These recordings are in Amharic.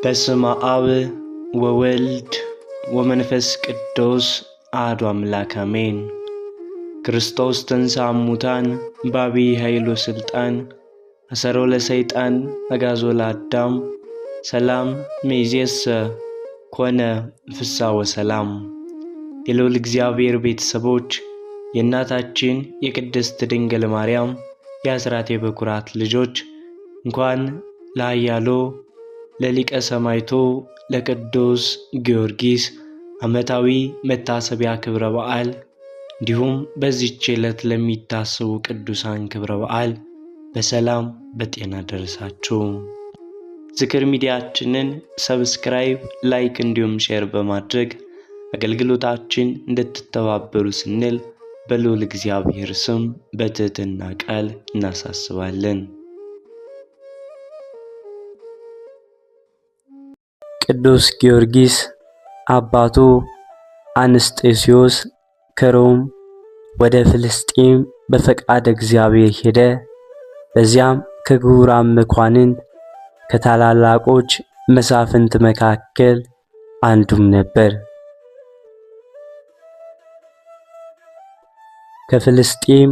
በስመ አብ ወወልድ ወመንፈስ ቅዱስ አሐዱ አምላክ አሜን። ክርስቶስ ተንሥአ እሙታን በዐቢይ ኃይል ወሥልጣን አሰሮ ለሰይጣን አግዓዞ ለአዳም ሰላም እምይእዜሰ ኮነ ፍስሐ ወሰላም። የልዑል እግዚአብሔር ቤተሰቦች የእናታችን የቅድስት ድንግል ማርያም የአስራት የበኩራት ልጆች እንኳን ለኃያሉ ለሊቀ ሰማዕቱ ለቅዱስ ጊዮርጊስ ዓመታዊ መታሰቢያ ክብረ በዓል እንዲሁም በዚህች ዕለት ለሚታሰቡ ቅዱሳን ክብረ በዓል በሰላም በጤና ደረሳችሁ። ዝክር ሚዲያችንን ሰብስክራይብ፣ ላይክ እንዲሁም ሼር በማድረግ አገልግሎታችን እንድትተባበሩ ስንል በልዑል እግዚአብሔር ስም በትህትና ቃል እናሳስባለን። ቅዱስ ጊዮርጊስ አባቱ አንስጤስዮስ ከሮም ወደ ፍልስጤም በፈቃደ እግዚአብሔር ሄደ። በዚያም ከግዑራን መኳንንት ከታላላቆች መሳፍንት መካከል አንዱም ነበር። ከፍልስጤም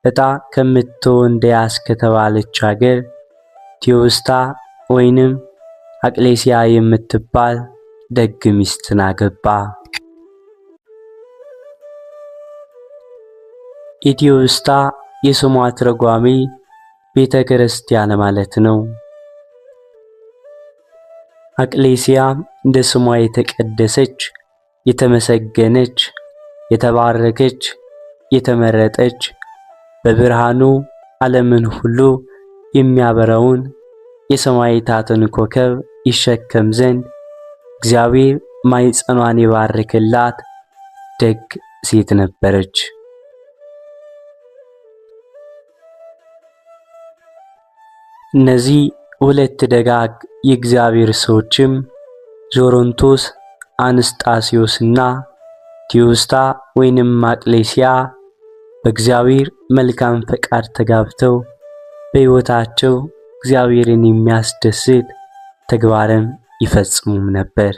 ዕጣ ከምትወንደያስ ከተባለች አገር ቴዎስታ ወይንም አቅሌስያ የምትባል ደግ ሚስትን አገባ። ኢቴዎስታ የስሟ ትርጓሜ ቤተ ክርስቲያን ማለት ነው። አቅሌስያ እንደ ስሟ የተቀደሰች፣ የተመሰገነች፣ የተባረከች፣ የተመረጠች በብርሃኑ ዓለምን ሁሉ የሚያበራውን የሰማዕታትን ኮከብ ይሸከም ዘንድ እግዚአብሔር ማኅፀኗን የባረከላት ደግ ሴት ነበረች። እነዚህ ሁለት ደጋግ የእግዚአብሔር ሰዎችም ዞሮንቶስ አንስጣስዮስና ቴዎስታ ወይንም አቅሌስያ በእግዚአብሔር መልካም ፈቃድ ተጋብተው በሕይወታቸው እግዚአብሔርን የሚያስደስት ተግባርን ይፈጽሙም ነበር።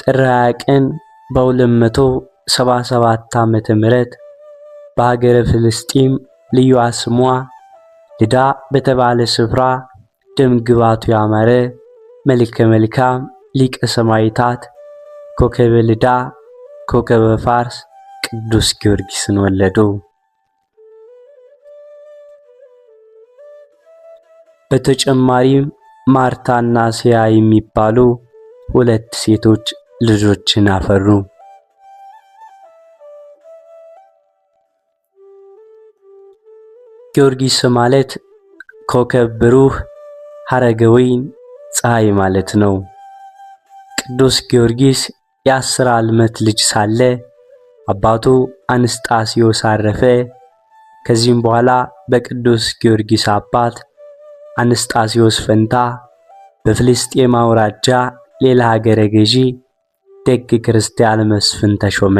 ጥር 20 ቀን በ277 ዓመተ ምህረት በሀገረ ፍልስጤም ልዩ ስሟ ልዳ በተባለ ስፍራ ደም ግባቱ ያማረ መልከ መልካም ሊቀ ሰማዕታት ኮከበ ልዳ ኮከበ ፋርስ ቅዱስ ጊዮርጊስን ወለዱ። በተጨማሪም ማርታና ሲያ የሚባሉ ሁለት ሴቶች ልጆችን አፈሩ። ጊዮርጊስ ማለት ኮከብ ብሩህ ሐረገ ወይን ፀሐይ ማለት ነው። ቅዱስ ጊዮርጊስ የ10 ዓመት ልጅ ሳለ አባቱ አንስጣስዮስ አረፈ። ከዚህም በኋላ በቅዱስ ጊዮርጊስ አባት አንስጣስዮስ ፈንታ በፍልስጤም አውራጃ ሌላ ሀገረ ገዢ ደግ ክርስቲያን መስፍን ተሾመ።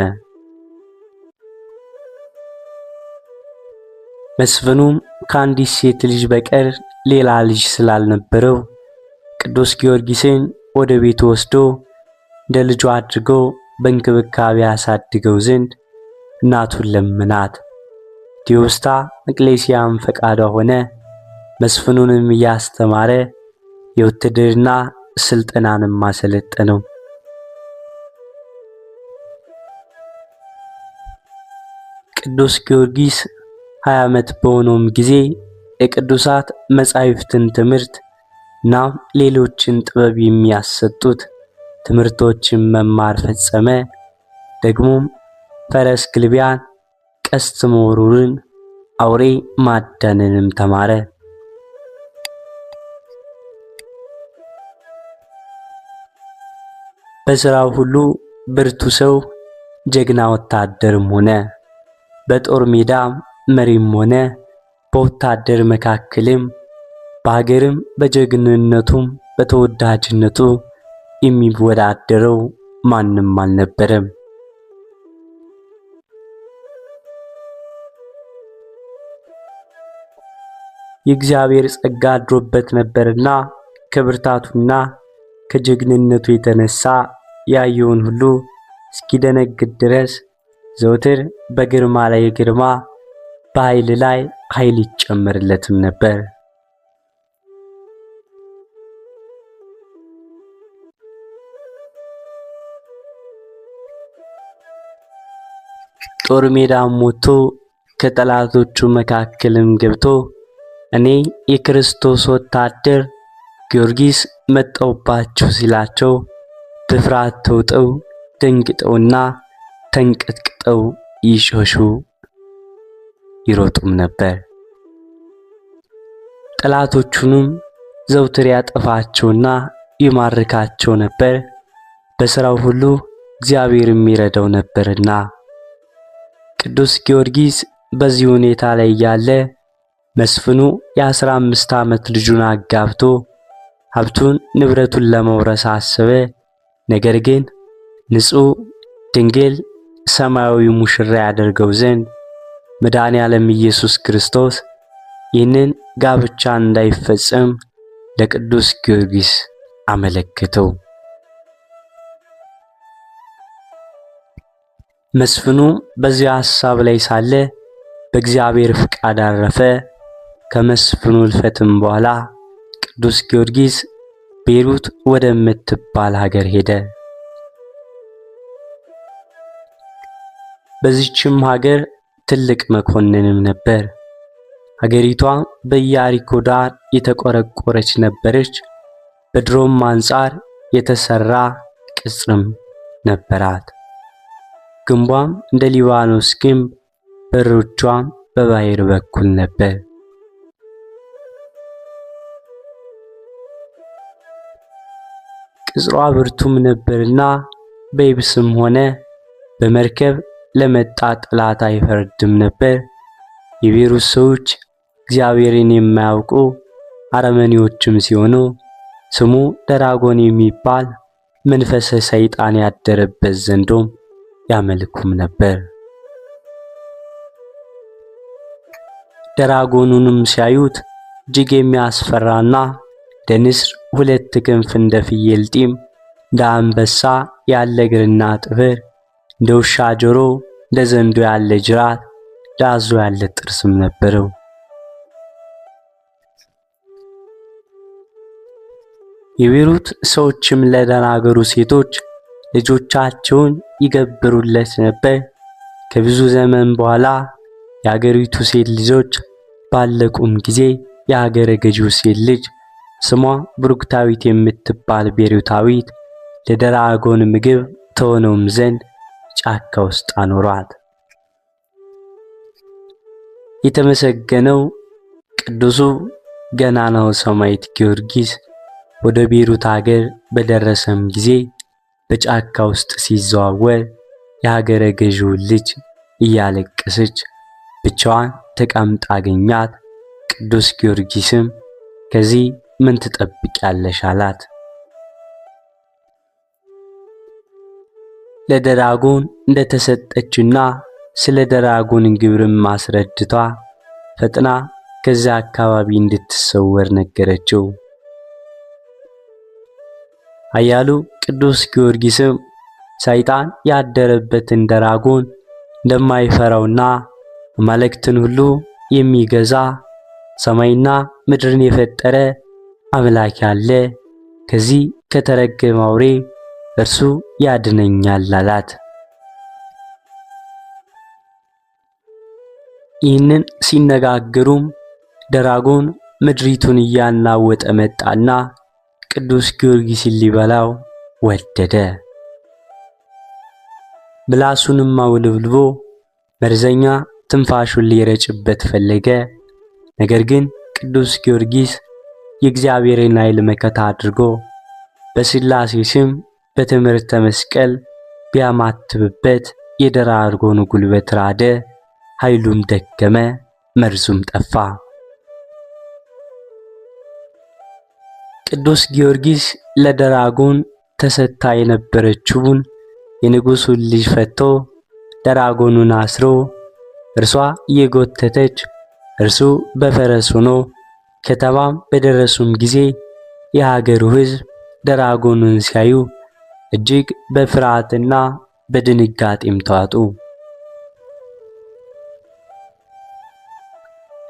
መስፍኑም ከአንዲት ሴት ልጅ በቀር ሌላ ልጅ ስላልነበረው ቅዱስ ጊዮርጊስን ወደ ቤቱ ወስዶ እንደ ልጁ አድርጎ በእንክብካቤ ያሳድገው ዘንድ እናቱን ለመናት። ቴዎስታ አቅሌስያም ፈቃዷ ሆነ። መስፍኑንም እያስተማረ የውትድርና ስልጠናንም አሰለጠነው። ቅዱስ ጊዮርጊስ 20 ዓመት በሆነውም ጊዜ የቅዱሳት መጻሕፍትን ትምህርት እና ሌሎችን ጥበብ የሚያሰጡት ትምህርቶችን መማር ፈጸመ። ደግሞም ፈረስ ግልቢያን፣ ቀስት መወርወርን፣ አውሬ ማዳንንም ተማረ። በሥራው ሁሉ ብርቱ ሰው፣ ጀግና ወታደርም ሆነ። በጦር ሜዳ መሪም ሆነ። በወታደር መካከልም በሀገርም በጀግንነቱም በተወዳጅነቱ የሚወዳደረው ማንም አልነበረም። የእግዚአብሔር ጸጋ አድሮበት ነበርና ከብርታቱና ከጀግንነቱ የተነሳ ያየውን ሁሉ እስኪደነግጥ ድረስ ዘውትር በግርማ ላይ ግርማ በኃይል ላይ ኃይል ይጨመርለትም ነበር። ጦር ሜዳም ወጥቶ ከጠላቶቹ መካከልም ገብቶ እኔ የክርስቶስ ወታደር ጊዮርጊስ መጣሁባችሁ ሲላቸው በፍርሃት ተውጠው ደንግጠውና ተንቀጥቅጠው ይሸሹ ይሮጡም ነበር። ጠላቶቹንም ዘውትር ያጠፋቸውና ይማርካቸው ነበር። በሥራው ሁሉ እግዚአብሔር የሚረዳው ነበርና። ቅዱስ ጊዮርጊስ በዚህ ሁኔታ ላይ ያለ መስፍኑ የ15 ዓመት ልጁን አጋብቶ ሀብቱን ንብረቱን ለመውረስ አሰበ። ነገር ግን ንጹሕ ድንግል ሰማያዊ ሙሽራ ያደርገው ዘንድ መድኃኔዓለም ኢየሱስ ክርስቶስ ይህንን ጋብቻ እንዳይፈጸም ለቅዱስ ጊዮርጊስ አመለከተው። መስፍኑ በዚህ ሐሳብ ላይ ሳለ በእግዚአብሔር ፍቃድ አረፈ። ከመስፍኑ እልፈትም በኋላ ቅዱስ ጊዮርጊስ ቤሩት ወደምትባል ሀገር ሄደ። በዚህችም ሀገር ትልቅ መኮንንም ነበር። ሀገሪቷ በኢያሪኮ ዳር የተቆረቆረች ነበረች። በድሮም አንጻር የተሰራ ቅጽርም ነበራት። ግንቧም እንደ ሊባኖስ ግንብ፣ በሮቿም በባህር በኩል ነበር። ቅጽሯ ብርቱም ነበርና በየብስም ሆነ በመርከብ ለመጣ ጠላት አይፈርድም ነበር። የቤሩት ሰዎች እግዚአብሔርን የማያውቁ አረመኔዎችም ሲሆኑ ስሙ ደራጎን የሚባል መንፈሰ ሰይጣን ያደረበት ዘንዶም ያመልኩም ነበር። ደራጎኑንም ሲያዩት እጅግ የሚያስፈራና እንደ ንስር ሁለት ክንፍ፣ እንደ ፍየል ጢም፣ እንደ አንበሳ ያለ እግርና ጥፍር፣ እንደ ውሻ ጆሮ፣ እንደ ዘንዶ ያለ ጅራት፣ እንደ አዞ ያለ ጥርስም ነበረው። የቤሩት ሰዎችም ለደናገሩ ሴቶች ልጆቻቸውን ይገብሩለት ነበር። ከብዙ ዘመን በኋላ የአገሪቱ ሴት ልጆች ባለቁም ጊዜ የሀገረ ገዢው ሴት ልጅ ስሟ ብሩክታዊት የምትባል ቤሩታዊት ለደራጎን ምግብ ተሆነውም ዘንድ ጫካ ውስጥ አኖሯት። የተመሰገነው ቅዱሱ ገናናው ሰማዕት ጊዮርጊስ ወደ ቤሩት ሀገር በደረሰም ጊዜ በጫካ ውስጥ ሲዘዋወር የሀገረ ገዢውን ልጅ እያለቀሰች ብቻዋን ተቀምጣ አገኛት። ቅዱስ ጊዮርጊስም ከዚህ ምን ትጠብቂያለሽ አላት። ለደራጎን እንደተሰጠችና ስለ ደራጎን ግብርም ማስረድቷ ፈጥና ከዚያ አካባቢ እንድትሰወር ነገረችው። ኃያሉ ቅዱስ ጊዮርጊስም ሰይጣን ያደረበትን ደራጎን እንደማይፈራውና አማልክትን ሁሉ የሚገዛ ሰማይና ምድርን የፈጠረ አምላክ ያለ ከዚህ ከተረገመ አውሬ እርሱ ያድነኛል አላት። ይህንን ሲነጋገሩም ደራጎን ምድሪቱን እያናወጠ መጣና ቅዱስ ጊዮርጊስን ሊበላው ወደደ። ምላሱንም አውለብልቦ መርዘኛ ትንፋሹን ሊረጭበት ፈለገ። ነገር ግን ቅዱስ ጊዮርጊስ የእግዚአብሔርን ኃይል መከታ አድርጎ በሥላሴ ስም በትምህርተ መስቀል ቢያማትብበት የደራጎን ጉልበት ራደ፣ ኃይሉም ደከመ፣ መርዙም ጠፋ። ቅዱስ ጊዮርጊስ ለደራጎን ተሰጥታ የነበረችውን የንጉሡን ልጅ ፈቶ ደራጎኑን አስሮ እርሷ እየጎተተች እርሱ በፈረስ ሆኖ ከተማም በደረሱም ጊዜ የሀገሩ ሕዝብ ድራጎኑን ሲያዩ እጅግ በፍርሃትና በድንጋጤም ተዋጡ።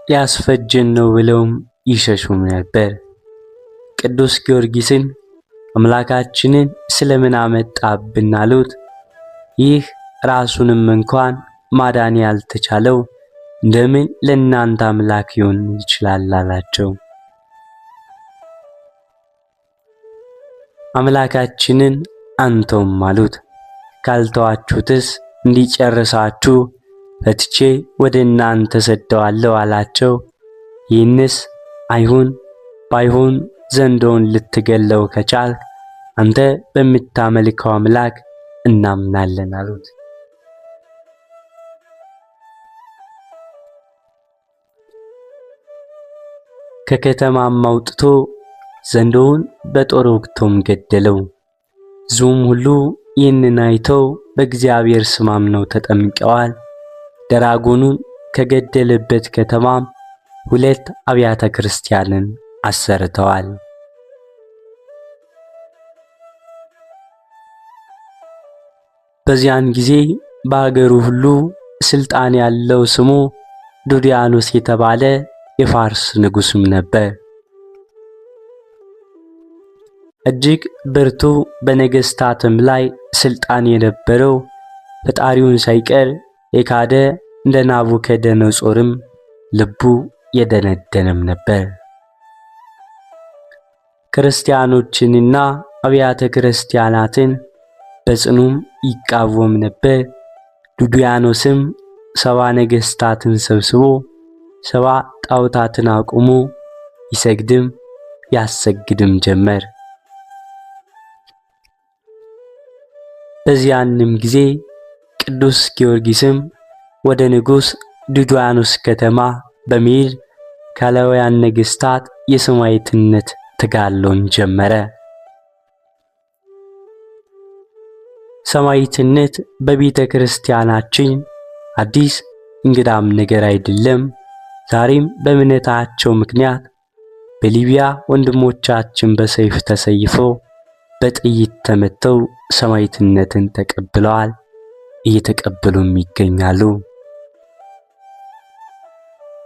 ሊያስፈጀን ነው ብለውም ይሸሹም ነበር። ቅዱስ ጊዮርጊስን አምላካችንን ስለምን አመጣብን አሉት። ይህ ራሱንም እንኳን ማዳን ያልተቻለው እንደምን ለእናንተ አምላክ ይሆን ይችላል አላቸው። አምላካችንን አንተውም አሉት። ካልተዋችሁትስ እንዲጨርሳችሁ ፈትቼ ወደ እናንተ ሰደዋለሁ አላቸው። ይህንስ አይሁን ባይሆን ዘንዶውን ልትገለው ከቻልክ አንተ በምታመልከው አምላክ እናምናለን አሉት። ከከተማም አውጥቶ ዘንዶውን በጦር ወግቶም ገደለው። ሕዝቡም ሁሉ ይህንን አይተው በእግዚአብሔር ስም አምነው ተጠምቀዋል። ድራጎኑን ከገደለበት ከተማም 2 አብያተ ክርስቲያንን አሰርተዋል። በዚያን ጊዜ በአገሩ ሁሉ ስልጣን ያለው ስሙ ዱድያኖስ የተባለ የፋርስ ንጉስም ነበር። እጅግ ብርቱ በነገስታትም ላይ ስልጣን የነበረው ፈጣሪውን ሳይቀር የካደ እንደ ናቡከደነጾርም ልቡ የደነደነም ነበር። ክርስቲያኖችንና አብያተ ክርስቲያናትን በጽኑም ይቃወም ነበር። ዱድያኖስም 70 ነገስታትን ሰብስቦ 70 ጣዖታትን አቁሞ ይሰግድም ያሰግድም ጀመር። በዚያንም ጊዜ ቅዱስ ጊዮርጊስም ወደ ንጉስ ዱድያኖስ ከተማ በመሄድ ካላውያን ነገስታት የሰማዕትነት ተጋድሎን ጀመረ። ሰማዕትነት በቤተ ክርስቲያናችን አዲስ እንግዳም ነገር አይደለም። ዛሬም በእምነታቸው ምክንያት በሊቢያ ወንድሞቻችን በሰይፍ ተሰይፈው በጥይት ተመተው ሰማዕትነትን ተቀብለዋል፣ እየተቀበሉም ይገኛሉ።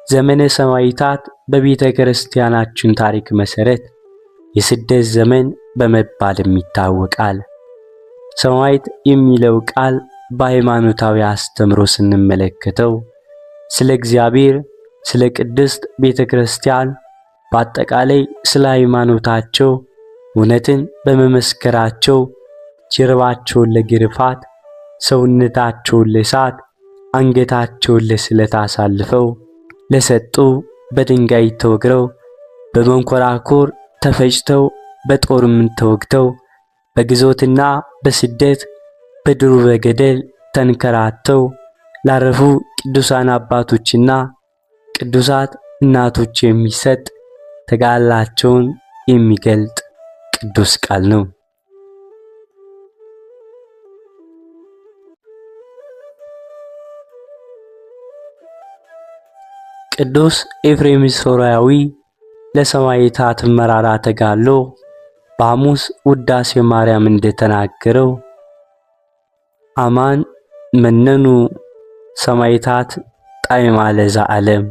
ዘመነ ሰማዕታት በቤተ ክርስቲያናችን ታሪክ መሰረት የስደት ዘመን በመባልም ይታወቃል። ሰማዕት የሚለው ቃል በሃይማኖታዊ አስተምሮ ስንመለከተው ስለ እግዚአብሔር፣ ስለ ቅድስት ቤተ ክርስቲያን፣ በአጠቃላይ ስለ ሃይማኖታቸው እውነትን በመመስከራቸው ጀርባቸውን ለግርፋት፣ ሰውነታቸውን ለእሳት፣ አንገታቸውን ለስለት አሳልፈው ለሰጡ፣ በድንጋይ ተወግረው፣ በመንኮራኩር ተፈጭተው፣ በጦርም ተወግተው፣ በግዞትና በስደት በዱር በገደል ተንከራተው ላረፉ ቅዱሳን አባቶችና ቅዱሳት እናቶች የሚሰጥ ተጋድሏቸውን የሚገልጥ ቅዱስ ቃል ነው። ቅዱስ ኤፍሬም ሶርያዊ ለሰማዕታት መራራ ተጋድሎ በሐሙስ ውዳሴ ማርያም እንደተናገረው አማን መነኑ ሰማዕታት ጣዕመ ለዘዓለም፣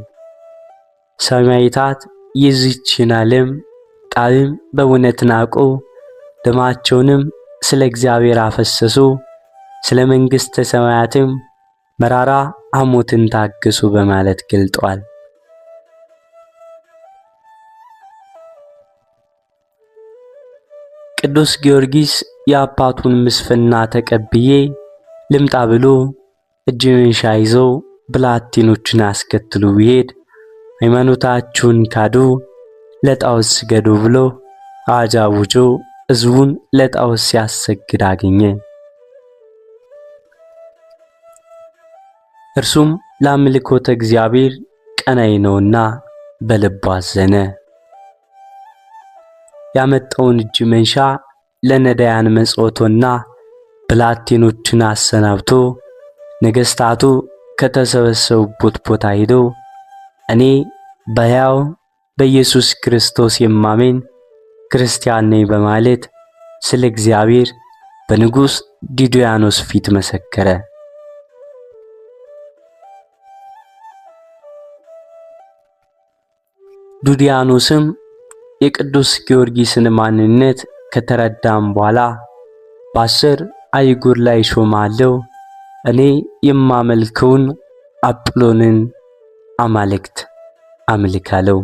ሰማዕታት የዚችን ዓለም ጣዕም በእውነት ናቁ፣ ደማቸውንም ስለ እግዚአብሔር አፈሰሱ፣ ስለ መንግሥተ ሰማያትም መራራ ሐሞትን ታገሱ በማለት ገልጧል። ቅዱስ ጊዮርጊስ የአባቱን ምስፍና ተቀብዬ ልምጣ ብሎ እጅ መንሻ ይዞ ብላቴኖችን አስከትሎ ቢሄድ ሃይማኖታችሁን ካዱ፣ ለጣዖት ስገዱ ብሎ አዋጅ አውጆ ሕዝቡን ለጣዖት ሲያሰግድ አገኘ። እርሱም ለአምልኮተ እግዚአብሔር ቀናኢ ነውና በልቡ አዘነ። ያመጣውን እጅ መንሻ ለነዳያን መጽወቶና ብላቴኖችን አሰናብቶ ነገስታቱ ከተሰበሰቡበት ቦታ ሄዶ እኔ በሕያው በኢየሱስ ክርስቶስ የማመን ክርስቲያን ነኝ በማለት ስለ እግዚአብሔር በንጉሥ ዲዮዳኖስ ፊት መሰከረ። ዲዮዳኖስም የቅዱስ ጊዮርጊስን ማንነት ከተረዳም በኋላ በ10 አይጉር ላይ ሾማለሁ፣ እኔ የማመልከውን አጵሎንን አማልክት አምልካለሁ።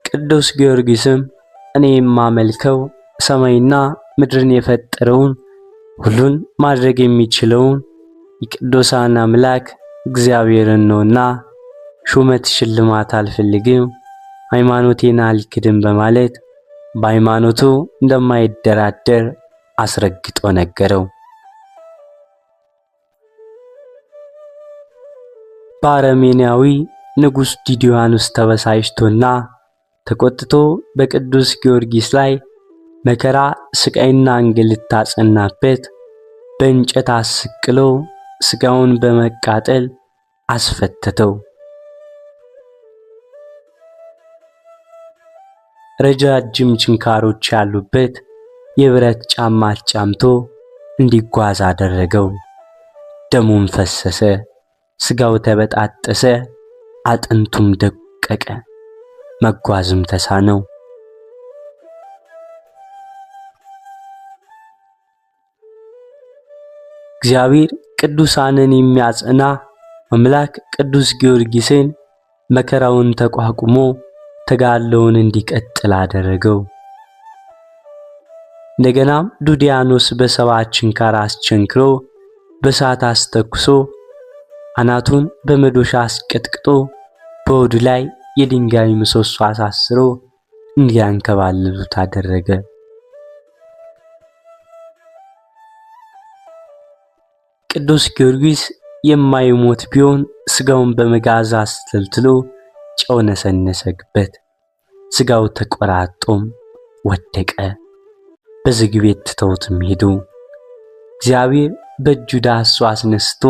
ቅዱስ ጊዮርጊስም እኔ የማመልከው ሰማይና ምድርን የፈጠረውን ሁሉን ማድረግ የሚችለውን የቅዱሳን አምላክ እግዚአብሔርን ነውና ሹመት ሽልማት አልፈልግም፣ ሃይማኖቴን አልክድም በማለት በሃይማኖቱ እንደማይደራደር አስረግጦ ነገረው። በአረሜናዊ ንጉሥ ዲዮዳኖስ ተበሳጭቶና ተቆጥቶ በቅዱስ ጊዮርጊስ ላይ መከራ ስቃይና እንግልት አጸናበት። በእንጨት አስቅሎ ስጋውን በመቃጠል አስፈተተው። ረጃጅም ችንካሮች ያሉበት የብረት ጫማ ጫምቶ እንዲጓዝ አደረገው። ደሙም ፈሰሰ፣ ስጋው ተበጣጠሰ፣ አጥንቱም ደቀቀ፣ መጓዝም ተሳነው። እግዚአብሔር ቅዱሳንን የሚያጸና አምላክ ቅዱስ ጊዮርጊስን መከራውን ተቋቁሞ ተጋድሎውን እንዲቀጥል አደረገው። እንደገናም ዲዮዳኖስ በሰባት ችንካር አስቸንክሮ በእሳት አስተኩሶ አናቱን በመዶሻ አስቀጥቅጦ በሆዱ ላይ የድንጋይ ምሰሶ አሳስሮ እንዲያንከባልሉት አደረገ። ቅዱስ ጊዮርጊስ የማይሞት ቢሆን ስጋውን በመጋዝ አስተልትሎ ጨው ነሰነሰበት። ስጋው ተቆራጦም ወደቀ። በዝግ ቤት ትተውትም ሄዱ። እግዚአብሔር በእጁ ዳሶ አስነስቶ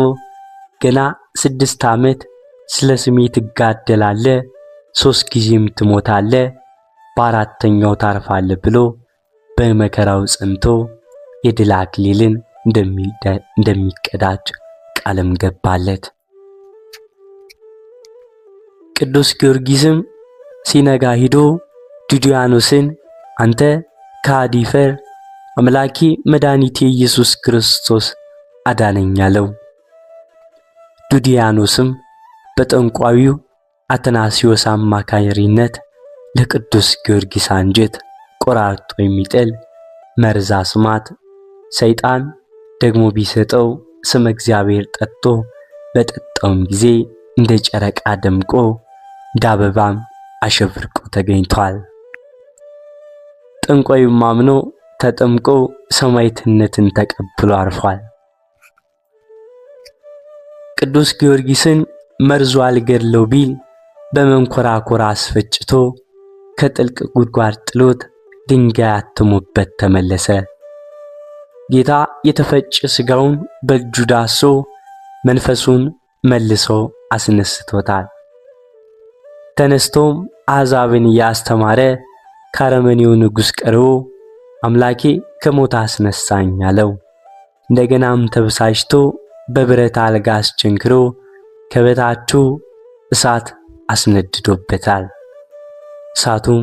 ገና 6 ዓመት ስለ ስሜ ትጋደላለህ፣ 3 ጊዜም ትሞታለህ፣ በአራተኛው ታርፋለህ ብሎ በመከራው ጸንቶ የድል አክሊልን እንደሚቀዳጅ ቃልም ገባለት። ቅዱስ ጊዮርጊስም ሲነጋ ሂዶ ዲዮዳኖስን አንተ ከሃዲ ፈር፣ አምላኬ መድኃኒቴ ኢየሱስ ክርስቶስ አዳነኝ አለው። ዲዮዳኖስም በጠንቋዩ አትናሲዮስ አማካሪነት ለቅዱስ ጊዮርጊስ አንጀት ቆራርጦ የሚጥል መርዝ አስማት ሰይጣን ደግሞ ቢሰጠው ስመ እግዚአብሔር ጠጥቶ በጠጣውም ጊዜ እንደ ጨረቃ ደምቆ እንደ አበባም አሸብርቆ ተገኝቷል። ጠንቋዩም አምኖ ተጠምቆ ሰማዕትነትን ተቀብሎ አርፏል። ቅዱስ ጊዮርጊስን መርዙ አልገድለው ቢል በመንኮራኮር አስፈጭቶ ከጥልቅ ጉድጓድ ጥሎት ድንጋይ አትሞበት ተመለሰ። ጌታ የተፈጨ ስጋውን በእጁ ዳሶ መንፈሱን መልሶ አስነስቶታል። ተነስቶም አሕዛብን እያስተማረ ከአረመኔው ንጉሥ ቀርቦ አምላኬ ከሞት አስነሳኝ አለው። እንደገናም ተበሳጭቶ በብረት አልጋ አስቸንክሮ ከበታቹ እሳት አስነድዶበታል። እሳቱም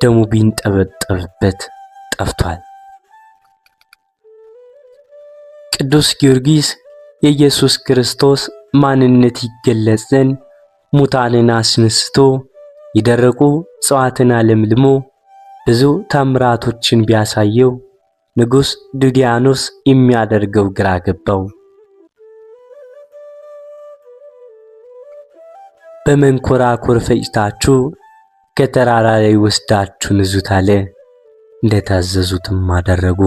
ደሙ ቢንጠበጠብበት ጠፍቷል። ቅዱስ ጊዮርጊስ የኢየሱስ ክርስቶስ ማንነት ይገለጽ ዘንድ ሙታንን አስነስቶ የደረቁ እጽዋትን አለምልሞ ብዙ ታምራቶችን ቢያሳየው ንጉሥ ዲዮዳኖስ የሚያደርገው ግራ ገባው። በመንኮራኮር ፈጭታችሁ ከተራራ ላይ ወስዳችሁ ንዙት አለ። እንደታዘዙትም አደረጉ።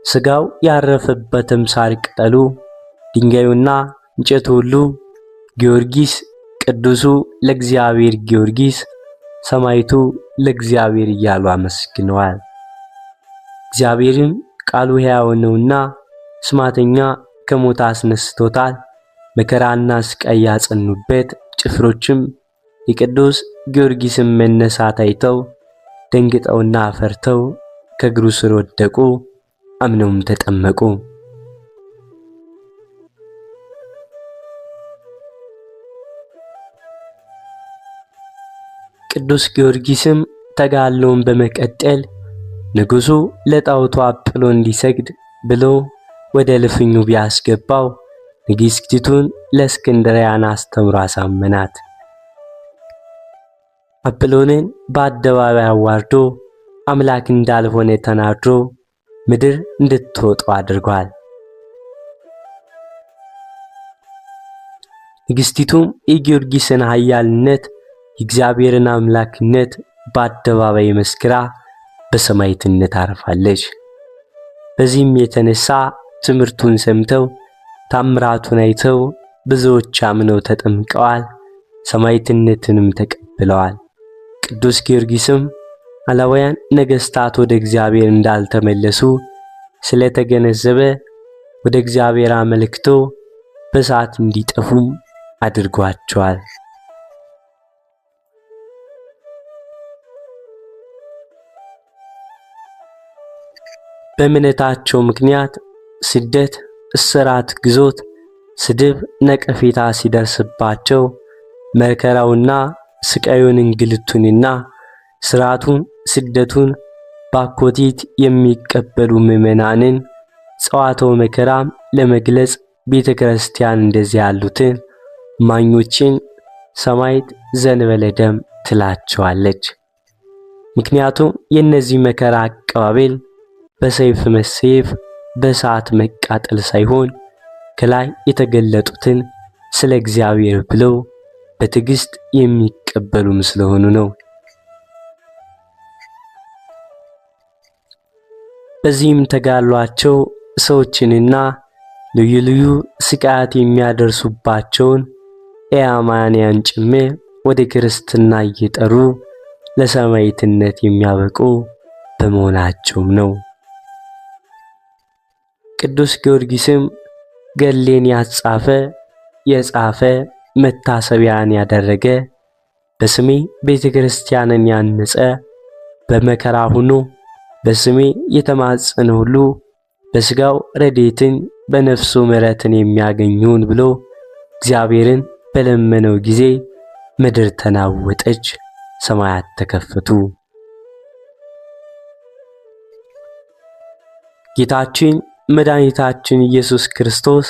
ስጋው ያረፈበትም ሳር ቅጠሉ ድንጋዩና እንጨቱ ሁሉ ጊዮርጊስ ቅዱሱ ለእግዚአብሔር ጊዮርጊስ ሰማዕቱ ለእግዚአብሔር እያሉ አመስግነዋል። እግዚአብሔርም ቃሉ ሕያው ነውና ስማተኛ ከሞት አስነስቶታል። መከራና ስቃይ ያጸኑበት ጭፍሮችም የቅዱስ ጊዮርጊስን መነሳት አይተው ደንግጠውና ፈርተው ከእግሩ ስር ወደቁ፣ አምነውም ተጠመቁ። ቅዱስ ጊዮርጊስም ተጋድሎውን በመቀጠል ንጉሡ ለጣዖቱ አጵሎ እንዲሰግድ ብሎ ወደ እልፍኙ ቢያስገባው ንግሥቲቱን ለእስክንድርያን አስተምሮ አሳመናት። አጵሎንን በአደባባይ አዋርዶ አምላክ እንዳልሆነ ተናግሮ ምድር እንድትወጣው አድርጓል። ንግሥቲቱም የጊዮርጊስን ኃያልነት የእግዚአብሔርን አምላክነት በአደባባይ መስክራ በሰማዕትነት አርፋለች። በዚህም የተነሳ ትምህርቱን ሰምተው ታምራቱን አይተው ብዙዎች አምነው ተጠምቀዋል፣ ሰማዕትነትንም ተቀብለዋል። ቅዱስ ጊዮርጊስም አላውያን ነገሥታት ወደ እግዚአብሔር እንዳልተመለሱ ስለተገነዘበ ወደ እግዚአብሔር አመልክቶ በእሳት እንዲጠፉም አድርጓቸዋል። በእምነታቸው ምክንያት ስደት፣ እስራት፣ ግዞት፣ ስድብ፣ ነቀፌታ ሲደርስባቸው መከራውና ስቃዩን እንግልቱንና ስራቱን ስደቱን ባኮቴት የሚቀበሉ ምዕመናንን ጸዋትወ መከራም ለመግለጽ ቤተ ክርስቲያን እንደዚህ ያሉትን ማኞችን ሰማዕት ዘንበለ ደም ትላቸዋለች። ምክንያቱም የእነዚህ መከራ አቀባበል በሰይፍ መሰየፍ በእሳት መቃጠል ሳይሆን ከላይ የተገለጡትን ስለ እግዚአብሔር ብለው በትዕግስት የሚቀበሉም ስለሆኑ ነው። በዚህም ተጋድሏቸው ሰዎችንና ልዩ ልዩ ስቃያት የሚያደርሱባቸውን ኢአማንያን ጭምር ወደ ክርስትና እየጠሩ ለሰማዕትነት የሚያበቁ በመሆናቸውም ነው። ቅዱስ ጊዮርጊስም ገድሌን ያጻፈ የጻፈ መታሰቢያን ያደረገ በስሜ ቤተ ክርስቲያንን ያነጸ በመከራ ሆኖ በስሜ የተማጸነ ሁሉ በስጋው ረድኤትን በነፍሱ ምሕረትን የሚያገኙን ብሎ እግዚአብሔርን በለመነው ጊዜ ምድር ተናወጠች፣ ሰማያት ተከፈቱ። ጌታችን መድኃኒታችን ኢየሱስ ክርስቶስ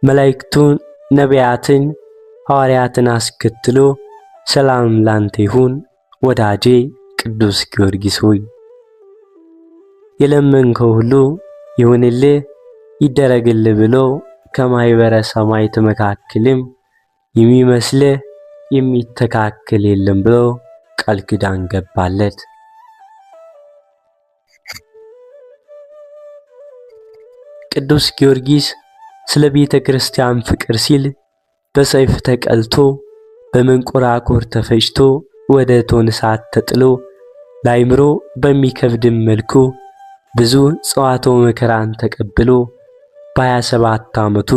መላእክቱን፣ ነቢያትን፣ ሐዋርያትን አስከትሎ ሰላም ላንተ ይሁን ወዳጄ ቅዱስ ጊዮርጊስ ሆይ የለመንከው ሁሉ ይሁንልህ ይደረግልህ ብሎ ከማኅበረ ሰማዕት መካከልም የሚመስልህ የሚተካከል የለም ብሎ ቃል ኪዳን ገባለት። ቅዱስ ጊዮርጊስ ስለ ቤተ ክርስቲያን ፍቅር ሲል በሰይፍ ተቀልቶ በመንቆራቆር ተፈጭቶ ወደ እቶነ እሳት ተጥሎ ለአእምሮ በሚከብድም መልኩ ብዙ ጽዋትወ መከራን ተቀብሎ በ27 ዓመቱ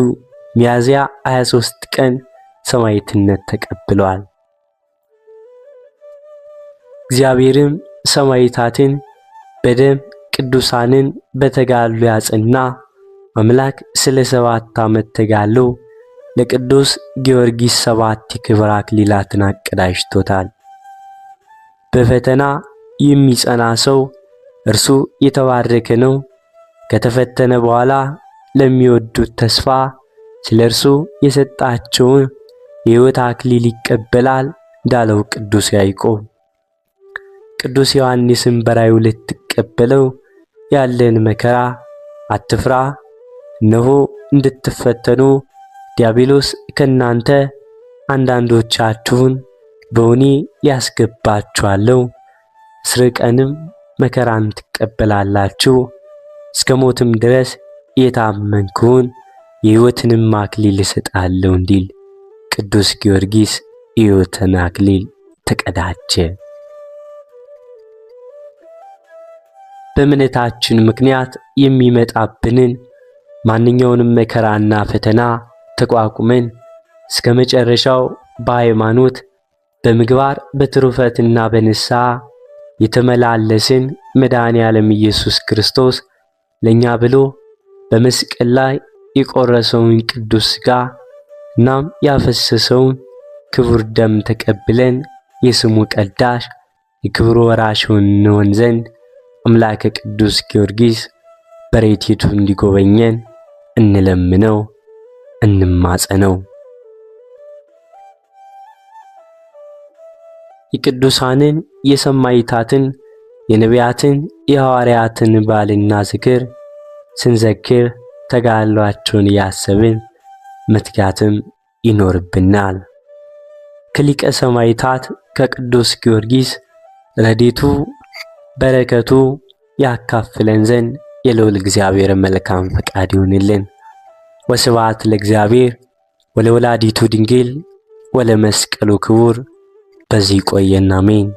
ሚያዝያ 23 ቀን ሰማዕትነት ተቀብሏል። እግዚአብሔርም ሰማዕታትን በደም ቅዱሳንን በተጋድሎ ያጸና አምላክ ስለ 7 ዓመት ተጋድሎ ለቅዱስ ጊዮርጊስ 7 የክብር አክሊላትን አቀዳጅቶታል። በፈተና የሚጸና ሰው እርሱ የተባረከ ነው። ከተፈተነ በኋላ ለሚወዱት ተስፋ ስለ እርሱ የሰጣቸውን የሕይወት አክሊል ይቀበላል እንዳለው ቅዱስ ያዕቆብ። ቅዱስ ዮሐንስም በራእዩ ልትቀበለው ያለን መከራ አትፍራ፣ እነሆ እንድትፈተኑ ዲያብሎስ ከናንተ አንዳንዶቻችሁን በወህኒ ያስገባችኋለሁ፣ 10 ቀንም መከራን ትቀበላላችሁ፣ እስከ ሞትም ድረስ የታመንኩን የሕይወትንም አክሊል እሰጣለሁ እንዲል ቅዱስ ጊዮርጊስ የሕይወትን አክሊል ተቀዳጀ። በእምነታችን ምክንያት የሚመጣብንን ማንኛውንም መከራና ፈተና ተቋቁመን እስከ መጨረሻው በሃይማኖት በምግባር በትሩፋትና በንስሐ የተመላለስን መድኃኔ ዓለም ኢየሱስ ክርስቶስ ለኛ ብሎ በመስቀል ላይ የቆረሰውን ቅዱስ ሥጋ እናም ያፈሰሰውን ክቡር ደም ተቀብለን የስሙ ቀዳሽ የክብሩ ወራሽ እንሆን ዘንድ አምላከ ቅዱስ ጊዮርጊስ በረድኤቱ እንዲጎበኘን እንለምነው፣ እንማጸነው። የቅዱሳንን የሰማዕታትን የነቢያትን የሐዋርያትን በዓልና ዝክር ስንዘክር ተጋድሏቸውን እያሰብን መትጋትም ይኖርብናል። ከሊቀ ሰማዕታት ከቅዱስ ጊዮርጊስ ረድኤቱ በረከቱ ያካፍለን ዘንድ የልዑል እግዚአብሔር መልካም ፈቃድ ይሁንልን። ወስብሐት ለእግዚአብሔር ወለወላዲቱ ድንግል ወለመስቀሉ ክቡር። በዚህ ቆየን። አሜን።